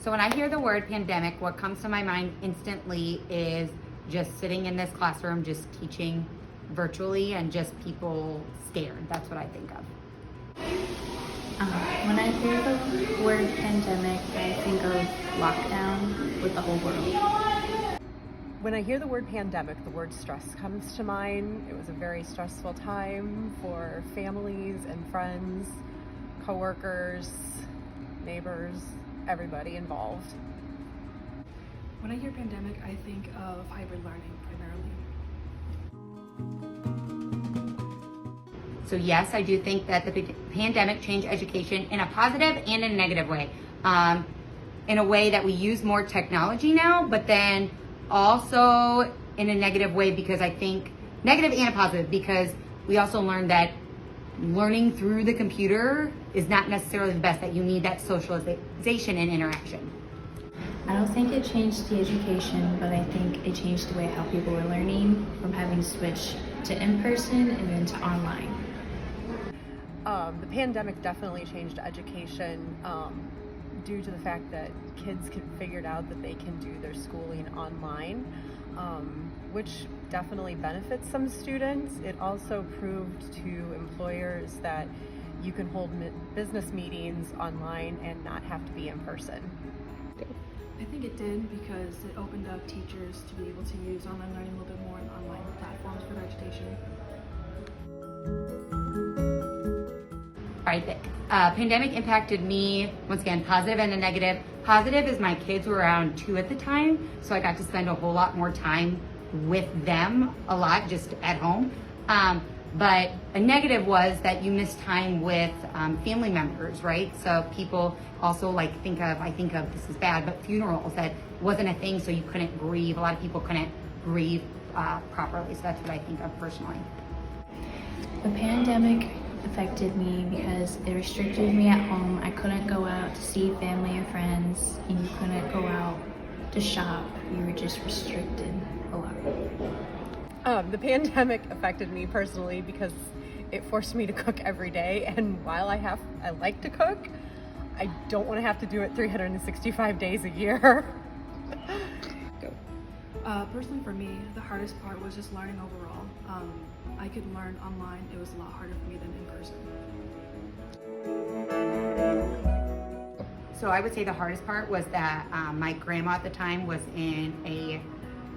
So when I hear the word pandemic, what comes to my mind instantly is just sitting in this classroom, just teaching virtually and just people scared. That's what I think of. When I hear the word pandemic, I think of lockdown with the whole world. When I hear the word pandemic, the word stress comes to mind. It was a very stressful time for families and friends, coworkers, neighbors, everybody involved. When I hear pandemic, I think of hybrid learning primarily. So yes, I do think that the pandemic changed education in a positive and in a negative way. In a way that we use more technology now, but then also in a negative way, because I think negative and a positive, because we also learned that learning through the computer is not necessarily the best, that you need that socialization and interaction. I don't think it changed the education, but I think it changed the way how people were learning, from having to switch to in-person and then to online. The pandemic definitely changed education due to the fact that kids figured out that they can do their schooling online, which definitely benefits some students. It also proved to employers that you can hold business meetings online and not have to be in person. I think it did because it opened up teachers to be able to use online learning a little bit more and online platforms for their education. All right, the pandemic impacted me, once again, positive and a negative. Positive is my kids were around 2 at the time, so I got to spend a whole lot more time with them, a lot just at home. But a negative was that you missed time with family members, right? So people also I think of, this is bad, but funerals, that wasn't a thing, so you couldn't grieve. A lot of people couldn't grieve properly, so that's what I think of personally. The pandemic affected me because it restricted me at home. I couldn't go out to see family and friends, and you couldn't go out to shop. You were just restricted a lot. The pandemic affected me personally because it forced me to cook every day, and while I like to cook, I don't want to have to do it 365 days a year. Personally for me, the hardest part was just learning overall. I could learn online. It was a lot harder for me than in person. So I would say the hardest part was that my grandma at the time was in a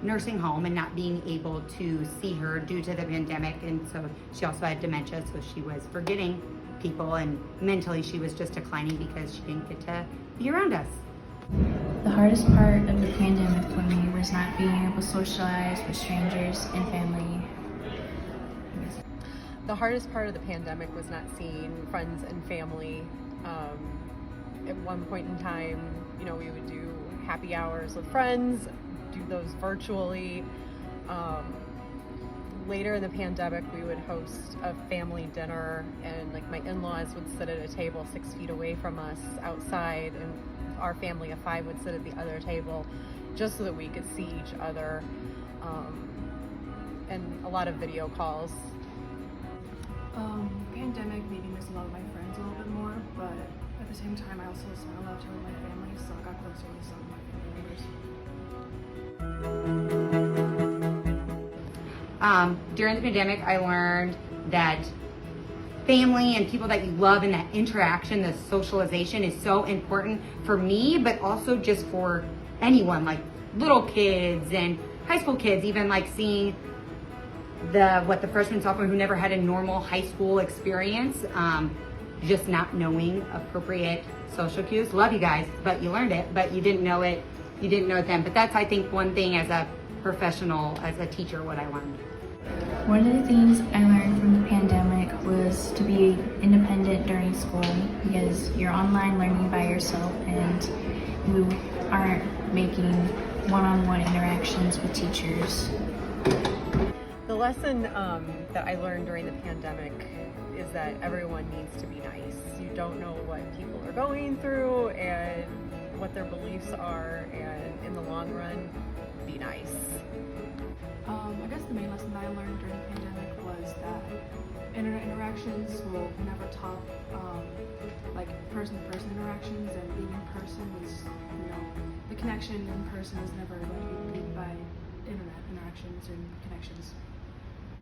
nursing home and not being able to see her due to the pandemic, and so she also had dementia, so she was forgetting people, and mentally she was just declining because she didn't get to be around us. The hardest part of the pandemic for me was not being able to socialize with strangers and family. The hardest part of the pandemic was not seeing friends and family. At one point in time, we would do happy hours with friends, do those virtually. Later in the pandemic, we would host a family dinner, and my in-laws would sit at a table 6 feet away from us outside, and our family of 5 would sit at the other table just so that we could see each other, and a lot of video calls. Pandemic made me miss a lot of my friends a little bit more, but at the same time, I also spent a lot of time with my family, so I got closer with some of my family members. During the pandemic, I learned that family and people that you love and that interaction, the socialization is so important for me, but also just for anyone, like little kids and high school kids, even seeing the freshman, sophomore who never had a normal high school experience, just not knowing appropriate social cues. Love you guys, but you learned it, but you didn't know it then. But that's, I think, one thing as a professional, as a teacher, what I learned. One of the things I learned from the pandemic was to be independent during school, because you're online learning by yourself and you aren't making one-on-one interactions with teachers. The lesson that I learned during the pandemic is that everyone needs to be nice. You don't know what people are going through and what their beliefs are, and in the long run, be nice. I guess the main lesson that I learned during the pandemic was that internet interaction interactions will never top like person-to-person interactions, and being in person is, you know, the connection in person is never going to be beat by internet interactions and connections.